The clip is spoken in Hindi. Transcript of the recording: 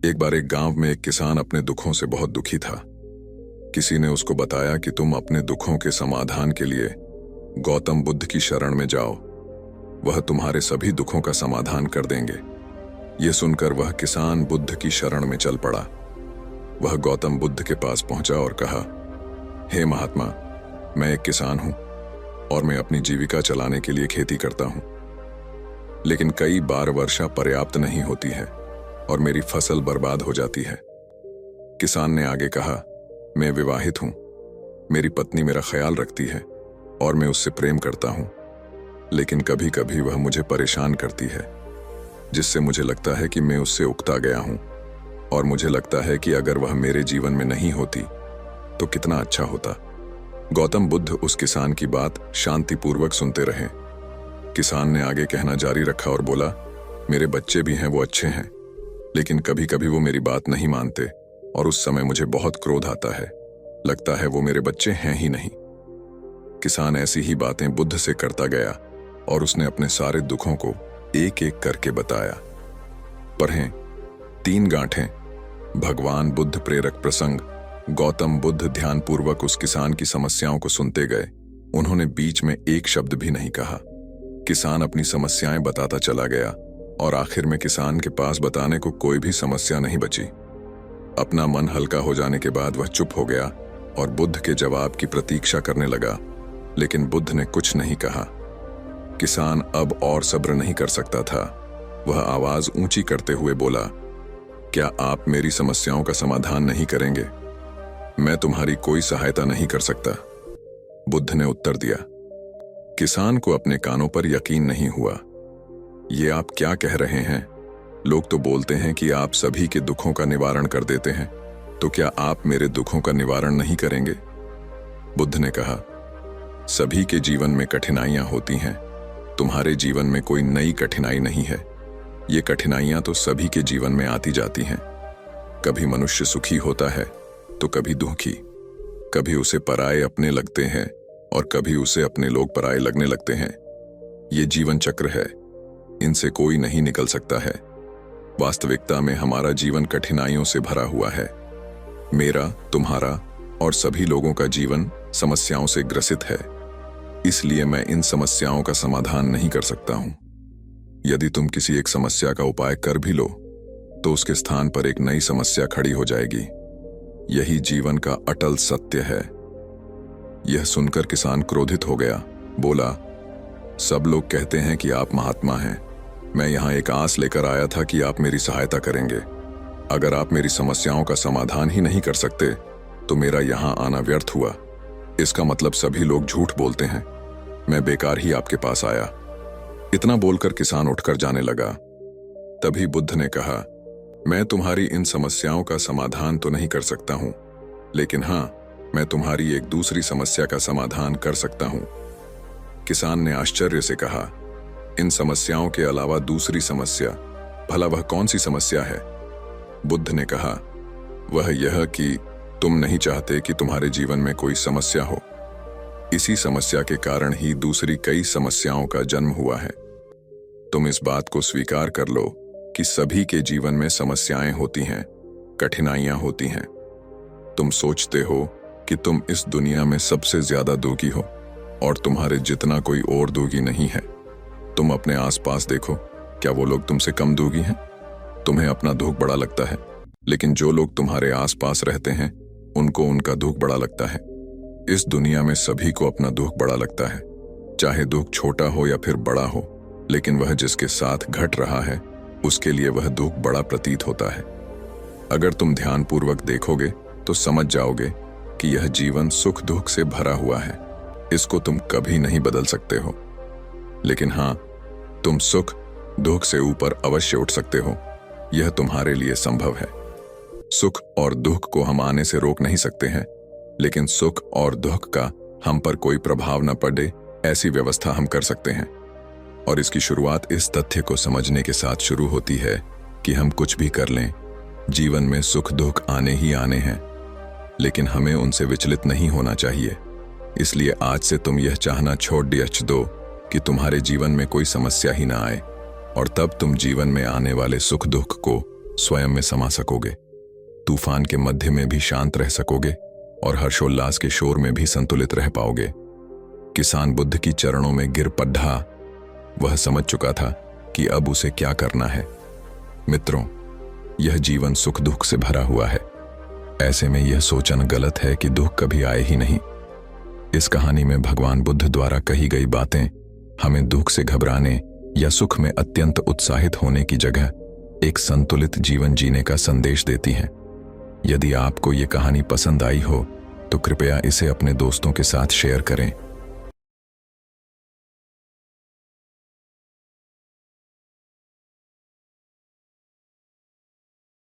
एक बार एक गांव में एक किसान अपने दुखों से बहुत दुखी था। किसी ने उसको बताया कि तुम अपने दुखों के समाधान के लिए गौतम बुद्ध की शरण में जाओ, वह तुम्हारे सभी दुखों का समाधान कर देंगे। यह सुनकर वह किसान बुद्ध की शरण में चल पड़ा। वह गौतम बुद्ध के पास पहुंचा और कहा, हे महात्मा, मैं एक किसान हूं और मैं अपनी जीविका चलाने के लिए खेती करता हूं, लेकिन कई बार वर्षा पर्याप्त नहीं होती है और मेरी फसल बर्बाद हो जाती है। किसान ने आगे कहा, मैं विवाहित हूं, मेरी पत्नी मेरा ख्याल रखती है और मैं उससे प्रेम करता हूं, लेकिन कभी कभी वह मुझे परेशान करती है, जिससे मुझे लगता है कि मैं उससे उकता गया हूं और मुझे लगता है कि अगर वह मेरे जीवन में नहीं होती तो कितना अच्छा होता। गौतम बुद्ध उस किसान की बात शांतिपूर्वक सुनते रहे। किसान ने आगे कहना जारी रखा और बोला, मेरे बच्चे भी हैं, वो अच्छे हैं, लेकिन कभी कभी वो मेरी बात नहीं मानते और उस समय मुझे बहुत क्रोध आता है। लगता है वो मेरे बच्चे हैं ही नहीं। किसान ऐसी ही बातें बुद्ध से करता गया और उसने अपने सारे दुखों को एक एक करके बताया। पढ़ें 3 गांठें। भगवान बुद्ध प्रेरक प्रसंग। गौतम बुद्ध ध्यानपूर्वक उस किसान की समस्याओं को सुनते गए। उन्होंने बीच में एक शब्द भी नहीं कहा। किसान अपनी समस्याएं बताता चला गया और आखिर में किसान के पास बताने को कोई भी समस्या नहीं बची। अपना मन हल्का हो जाने के बाद वह चुप हो गया और बुद्ध के जवाब की प्रतीक्षा करने लगा, लेकिन बुद्ध ने कुछ नहीं कहा। किसान अब और सब्र नहीं कर सकता था। वह आवाज ऊंची करते हुए बोला, क्या आप मेरी समस्याओं का समाधान नहीं करेंगे? मैं तुम्हारी कोई सहायता नहीं कर सकता। बुद्ध ने उत्तर दिया। किसान को अपने कानों पर यकीन नहीं हुआ। ये आप क्या कह रहे हैं? लोग तो बोलते हैं कि आप सभी के दुखों का निवारण कर देते हैं, तो क्या आप मेरे दुखों का निवारण नहीं करेंगे? बुद्ध ने कहा, सभी के जीवन में कठिनाइयां होती हैं। तुम्हारे जीवन में कोई नई कठिनाई नहीं है। ये कठिनाइयां तो सभी के जीवन में आती जाती हैं। कभी मनुष्य सुखी होता है तो कभी दुखी, कभी उसे पराये अपने लगते हैं और कभी उसे अपने लोग पराये लगने लगते हैं। ये जीवन चक्र है, इनसे कोई नहीं निकल सकता है। वास्तविकता में हमारा जीवन कठिनाइयों से भरा हुआ है। मेरा, तुम्हारा और सभी लोगों का जीवन समस्याओं से ग्रसित है। इसलिए मैं इन समस्याओं का समाधान नहीं कर सकता हूं। यदि तुम किसी एक समस्या का उपाय कर भी लो तो उसके स्थान पर एक नई समस्या खड़ी हो जाएगी। यही जीवन का अटल सत्य है। यह सुनकर किसान क्रोधित हो गया। बोला, सब लोग कहते हैं कि आप महात्मा हैं। मैं यहां एक आस लेकर आया था कि आप मेरी सहायता करेंगे। अगर आप मेरी समस्याओं का समाधान ही नहीं कर सकते तो मेरा यहां आना व्यर्थ हुआ। इसका मतलब सभी लोग झूठ बोलते हैं। मैं बेकार ही आपके पास आया। इतना बोलकर किसान उठकर जाने लगा। तभी बुद्ध ने कहा, मैं तुम्हारी इन समस्याओं का समाधान तो नहीं कर सकता हूं, लेकिन हां, मैं तुम्हारी एक दूसरी समस्या का समाधान कर सकता हूं। किसान ने आश्चर्य से कहा, इन समस्याओं के अलावा दूसरी समस्या? भला वह कौन सी समस्या है? बुद्ध ने कहा, वह यह कि तुम नहीं चाहते कि तुम्हारे जीवन में कोई समस्या हो। इसी समस्या के कारण ही दूसरी कई समस्याओं का जन्म हुआ है। तुम इस बात को स्वीकार कर लो कि सभी के जीवन में समस्याएं होती हैं, कठिनाइयां होती हैं। तुम सोचते हो कि तुम इस दुनिया में सबसे ज्यादा दुखी हो और तुम्हारे जितना कोई और दुखी नहीं है। तुम अपने आसपास देखो, क्या वो लोग तुमसे कम दुखी हैं? तुम्हें अपना दुख बड़ा लगता है, लेकिन जो लोग तुम्हारे आसपास रहते हैं उनको उनका दुख बड़ा लगता है। इस दुनिया में सभी को अपना दुख बड़ा लगता है, चाहे दुख छोटा हो या फिर बड़ा हो, लेकिन वह जिसके साथ घट रहा है उसके लिए वह दुख बड़ा प्रतीत होता है। अगर तुम ध्यानपूर्वक देखोगे तो समझ जाओगे कि यह जीवन सुख दुख से भरा हुआ है। इसको तुम कभी नहीं बदल सकते हो, लेकिन हां, तुम सुख दुख से ऊपर अवश्य उठ सकते हो। यह तुम्हारे लिए संभव है। सुख और दुख को हम आने से रोक नहीं सकते हैं, लेकिन सुख और दुख का हम पर कोई प्रभाव न पड़े ऐसी व्यवस्था हम कर सकते हैं। और इसकी शुरुआत इस तथ्य को समझने के साथ शुरू होती है कि हम कुछ भी कर लें, जीवन में सुख दुख आने ही आने हैं, लेकिन हमें उनसे विचलित नहीं होना चाहिए। इसलिए आज से तुम यह चाहना छोड़ दो कि तुम्हारे जीवन में कोई समस्या ही ना आए, और तब तुम जीवन में आने वाले सुख दुख को स्वयं में समा सकोगे, तूफान के मध्य में भी शांत रह सकोगे और हर्षोल्लास के शोर में भी संतुलित रह पाओगे। किसान बुद्ध की चरणों में गिर पड़ा। वह समझ चुका था कि अब उसे क्या करना है। मित्रों, यह जीवन सुख दुख से भरा हुआ है। ऐसे में यह सोचना गलत है कि दुख कभी आए ही नहीं। इस कहानी में भगवान बुद्ध द्वारा कही गई बातें हमें दुख से घबराने या सुख में अत्यंत उत्साहित होने की जगह एक संतुलित जीवन जीने का संदेश देती हैं। यदि आपको ये कहानी पसंद आई हो तो कृपया इसे अपने दोस्तों के साथ शेयर करें